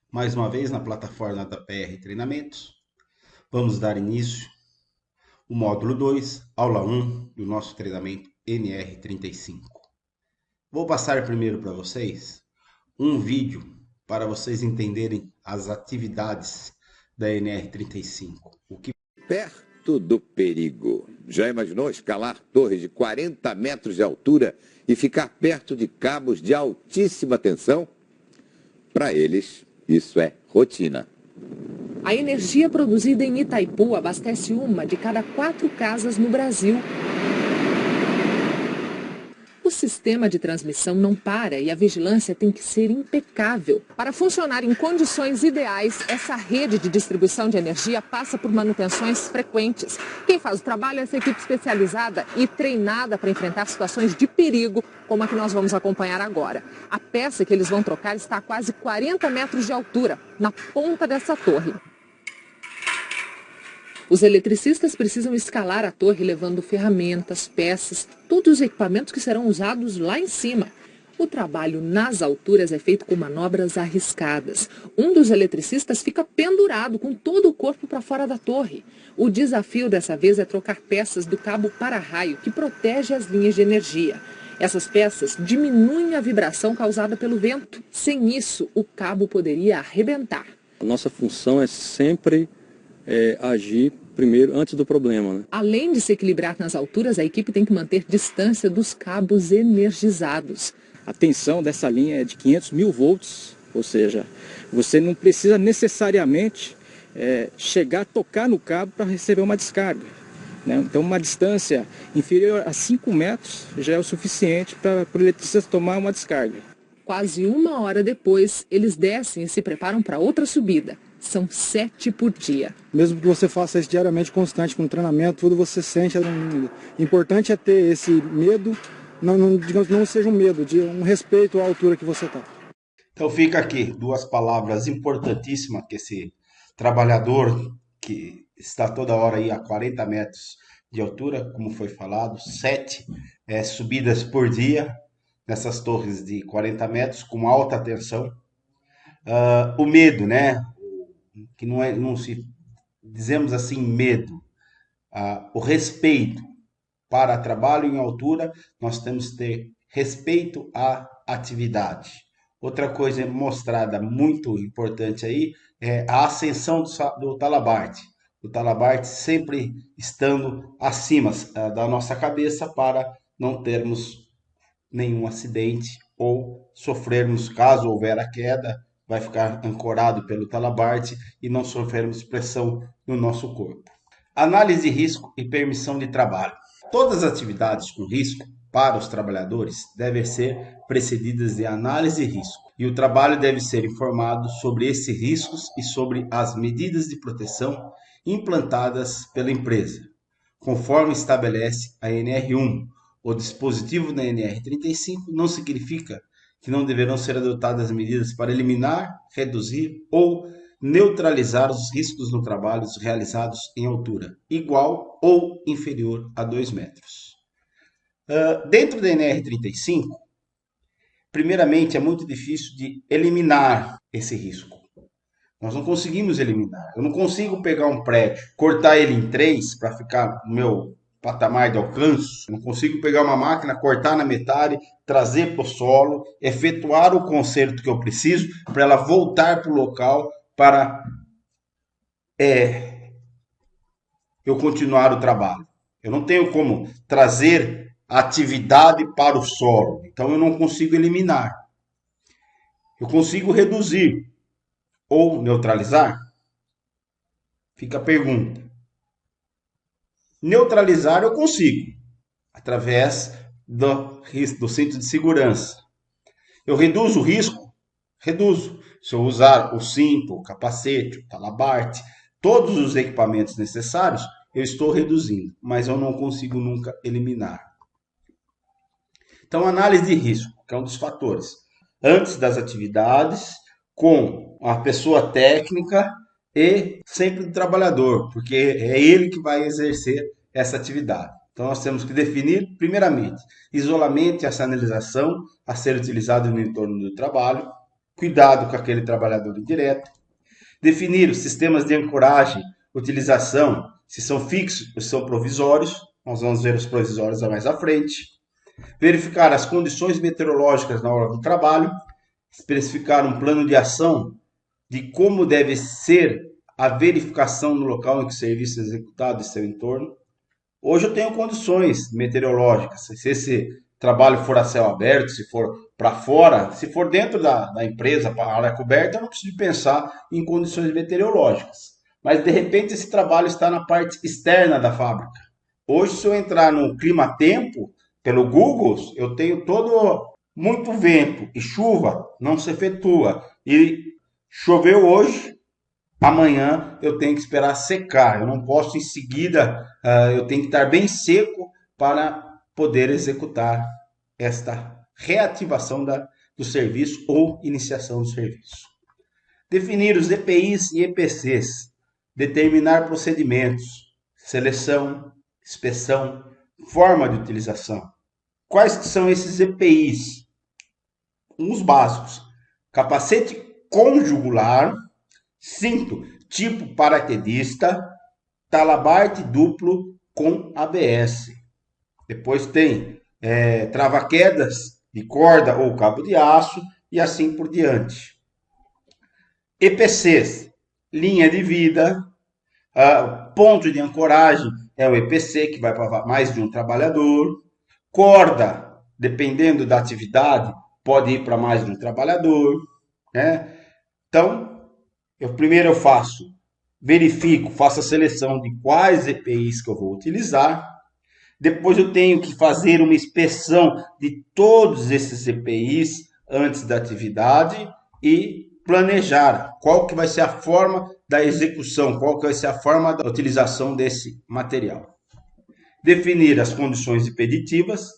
Mais uma vez na plataforma da PR Treinamentos. Vamos dar início ao módulo 2, aula 1 do nosso treinamento NR35. Vou passar primeiro para vocês um vídeo para vocês entenderem as atividades da NR35. Perto do perigo. Já imaginou escalar torres de 40 metros de altura e ficar perto de cabos de altíssima tensão? Para eles, isso é rotina. A energia produzida em Itaipu abastece uma de cada 4 casas no Brasil. O sistema de transmissão não para e a vigilância tem que ser impecável. Para funcionar em condições ideais, essa rede de distribuição de energia passa por manutenções frequentes. Quem faz o trabalho é essa equipe especializada e treinada para enfrentar situações de perigo, como a que nós vamos acompanhar agora. A peça que eles vão trocar está a quase 40 metros de altura, na ponta dessa torre. Os eletricistas precisam escalar a torre levando ferramentas, peças, todos os equipamentos que serão usados lá em cima. O trabalho nas alturas é feito com manobras arriscadas. Um dos eletricistas fica pendurado com todo o corpo para fora da torre. O desafio dessa vez é trocar peças do cabo para-raio que protege as linhas de energia. Essas peças diminuem a vibração causada pelo vento. Sem isso, o cabo poderia arrebentar. A nossa função é sempre agir primeiro antes do problema, né? Além de se equilibrar nas alturas, a equipe tem que manter distância dos cabos energizados. A tensão dessa linha é de 500 mil volts, ou seja, você não precisa necessariamente chegar a tocar no cabo para receber uma descarga, né? Então uma distância inferior a 5 metros já é o suficiente para o eletricista tomar uma descarga. Quase 1 hora depois, eles descem e se preparam para outra subida. São 7 por dia. Mesmo que você faça isso diariamente, constante, com treinamento, tudo você sente adrenalina. O importante é ter esse medo, digamos, não seja um medo, de um respeito à altura que você está. Então fica aqui 2 palavras importantíssimas que esse trabalhador que está toda hora aí a 40 metros de altura, como foi falado, 7 subidas por dia nessas torres de 40 metros com alta tensão. O medo, né? Que não se dizemos assim medo, o respeito para trabalho em altura, nós temos que ter respeito à atividade. Outra coisa mostrada muito importante aí é a ascensão do talabarte. O talabarte sempre estando acima da nossa cabeça para não termos nenhum acidente ou sofrermos, caso houver a queda, vai ficar ancorado pelo talabarte e não sofrermos pressão no nosso corpo. Análise de risco e permissão de trabalho. Todas as atividades com risco para os trabalhadores devem ser precedidas de análise de risco e o trabalho deve ser informado sobre esses riscos e sobre as medidas de proteção implantadas pela empresa, conforme estabelece a NR1. O dispositivo da NR35 não significa que não deverão ser adotadas medidas para eliminar, reduzir ou neutralizar os riscos no trabalho realizados em altura igual ou inferior a 2 metros. Dentro da NR35, primeiramente é muito difícil de eliminar esse risco. Nós não conseguimos eliminar. Eu não consigo pegar um prédio, cortar ele em 3 para ficar no meu patamar de alcance. Eu não consigo pegar uma máquina, cortar na metade, trazer para o solo, efetuar o conserto que eu preciso para ela voltar para o local para eu continuar o trabalho. Eu não tenho como trazer a atividade para o solo, então eu não consigo eliminar. Eu consigo reduzir ou neutralizar? Fica a pergunta. Neutralizar eu consigo, através do cinto de segurança. Eu reduzo o risco? Reduzo. Se eu usar o cinto, o capacete, o talabarte, todos os equipamentos necessários, eu estou reduzindo, mas eu não consigo nunca eliminar. Então, análise de risco, que é um dos fatores. Antes das atividades, com a pessoa técnica e sempre o trabalhador, porque é ele que vai exercer essa atividade. Então, nós temos que definir, primeiramente, isolamento e a sinalização a ser utilizado no entorno do trabalho. cuidado com aquele trabalhador indireto, definir os sistemas de ancoragem, utilização, se são fixos ou são provisórios, nós vamos ver os provisórios mais à frente, verificar as condições meteorológicas na hora do trabalho, especificar um plano de ação de como deve ser a verificação no local em que o serviço é executado e seu entorno. Hoje eu tenho condições meteorológicas, se esse trabalho for a céu aberto, se for para fora, se for dentro da empresa, para a área coberta, eu não preciso pensar em condições meteorológicas. Mas de repente esse trabalho está na parte externa da fábrica. Hoje, se eu entrar no clima-tempo, pelo Google, eu tenho muito vento e chuva, não se efetua. E choveu hoje, amanhã eu tenho que esperar secar. Eu não posso em seguida, eu tenho que estar bem seco para poder executar esta reativação do serviço ou iniciação do serviço. Definir os EPIs e EPCs, determinar procedimentos, seleção, inspeção, forma de utilização. Quais são esses EPIs? Os básicos: capacete conjugular, cinto tipo paraquedista, talabarte duplo com ABS. Depois tem trava-quedas de corda ou cabo de aço e assim por diante. EPCs, linha de vida, ponto de ancoragem é o EPC, que vai para mais de um trabalhador. Corda, dependendo da atividade, pode ir para mais de um trabalhador, né? Então, primeiro eu verifico, faço a seleção de quais EPIs que eu vou utilizar. Depois eu tenho que fazer uma inspeção de todos esses EPIs antes da atividade e planejar qual que vai ser a forma da execução, qual que vai ser a forma da utilização desse material. Definir as condições impeditivas.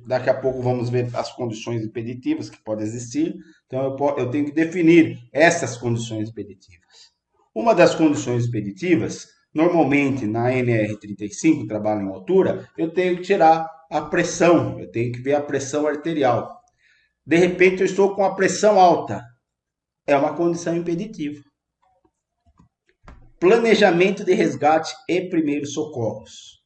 Daqui a pouco vamos ver as condições impeditivas que podem existir. Então eu tenho que definir essas condições impeditivas. Uma das condições impeditivas, normalmente na NR35, trabalho em altura, eu tenho que tirar a pressão, eu tenho que ver a pressão arterial. De repente eu estou com a pressão alta, é uma condição impeditiva. Planejamento de resgate e primeiros socorros.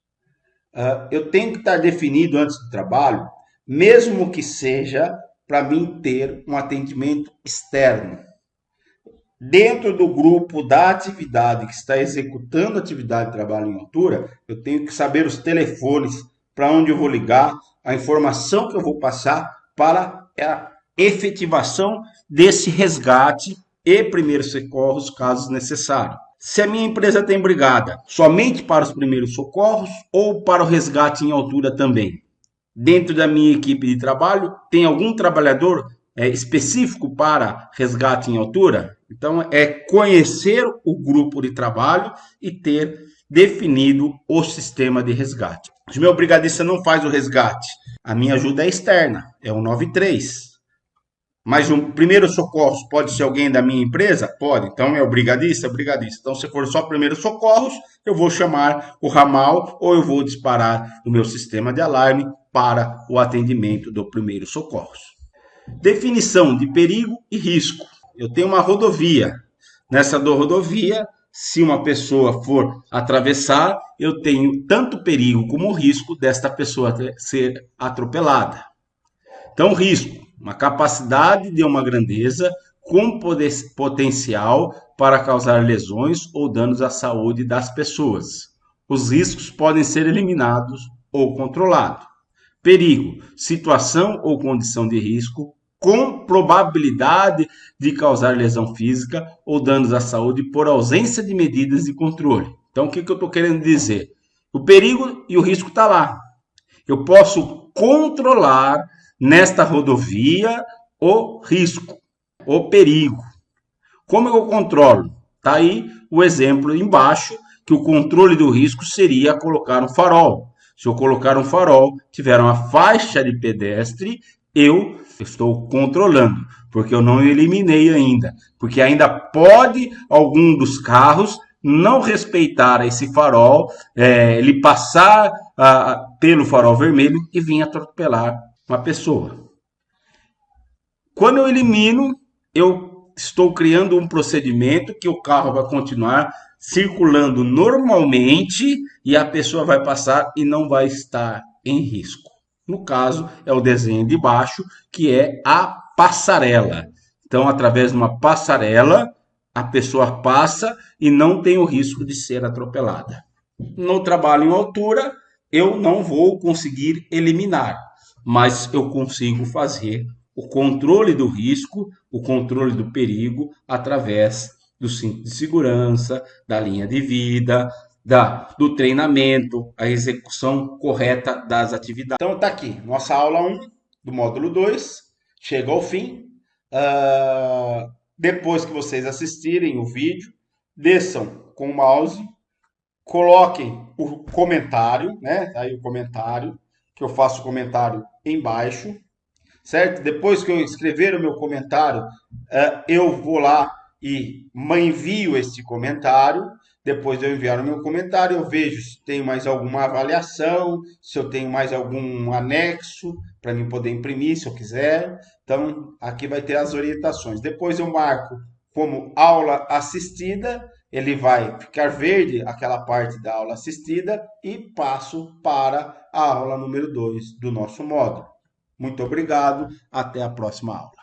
Eu tenho que estar definido antes do trabalho, mesmo que seja para mim ter um atendimento externo. Dentro do grupo da atividade que está executando a atividade de trabalho em altura, eu tenho que saber os telefones, para onde eu vou ligar, a informação que eu vou passar para a efetivação desse resgate e primeiros socorros, caso necessário. Se a minha empresa tem brigada somente para os primeiros socorros ou para o resgate em altura também. Dentro da minha equipe de trabalho, tem algum trabalhador específico para resgate em altura? Então, é conhecer o grupo de trabalho e ter definido o sistema de resgate. Se meu brigadista não faz o resgate, a minha ajuda é externa, é o 93. Mas o primeiro socorros pode ser alguém da minha empresa? Pode. Então é o brigadista, Então se for só primeiros socorros, eu vou chamar o ramal ou eu vou disparar o meu sistema de alarme para o atendimento do primeiro socorros. Definição de perigo e risco. Eu tenho uma rodovia. Nessa rodovia, se uma pessoa for atravessar, eu tenho tanto perigo como risco desta pessoa ser atropelada. Então, risco. Uma capacidade de uma grandeza com potencial para causar lesões ou danos à saúde das pessoas. Os riscos podem ser eliminados ou controlados. Perigo, situação ou condição de risco com probabilidade de causar lesão física ou danos à saúde por ausência de medidas de controle. Então, o que eu estou querendo dizer? O perigo e o risco está lá. Eu posso controlar nesta rodovia o risco, o perigo. Como eu controlo? Está aí o exemplo embaixo, que o controle do risco seria colocar um farol. Se eu colocar um farol, tiver uma faixa de pedestre, eu estou controlando, porque eu não eliminei ainda. Porque ainda pode algum dos carros não respeitar esse farol, ele passar pelo farol vermelho e vir atropelar uma pessoa. Quando eu elimino, eu estou criando um procedimento que o carro vai continuar circulando normalmente e a pessoa vai passar e não vai estar em risco. No caso, é o desenho de baixo, que é a passarela. Então, através de uma passarela, a pessoa passa e não tem o risco de ser atropelada. No trabalho em altura, eu não vou conseguir eliminar, mas eu consigo fazer o controle do risco, o controle do perigo, através do cinto de segurança, da linha de vida, do treinamento, a execução correta das atividades. Então tá aqui, nossa aula 1 do módulo 2, chega ao fim. Depois que vocês assistirem o vídeo, desçam com o mouse, coloquem o comentário, né? Aí o comentário, que eu faço o comentário embaixo, certo? Depois que eu escrever o meu comentário, eu vou lá e envio este comentário. Depois de eu enviar o meu comentário, eu vejo se tem mais alguma avaliação, se eu tenho mais algum anexo para mim poder imprimir, se eu quiser. Então, aqui vai ter as orientações. Depois eu marco como aula assistida, ele vai ficar verde, aquela parte da aula assistida, e passo para a aula número 2 do nosso módulo. Muito obrigado, até a próxima aula.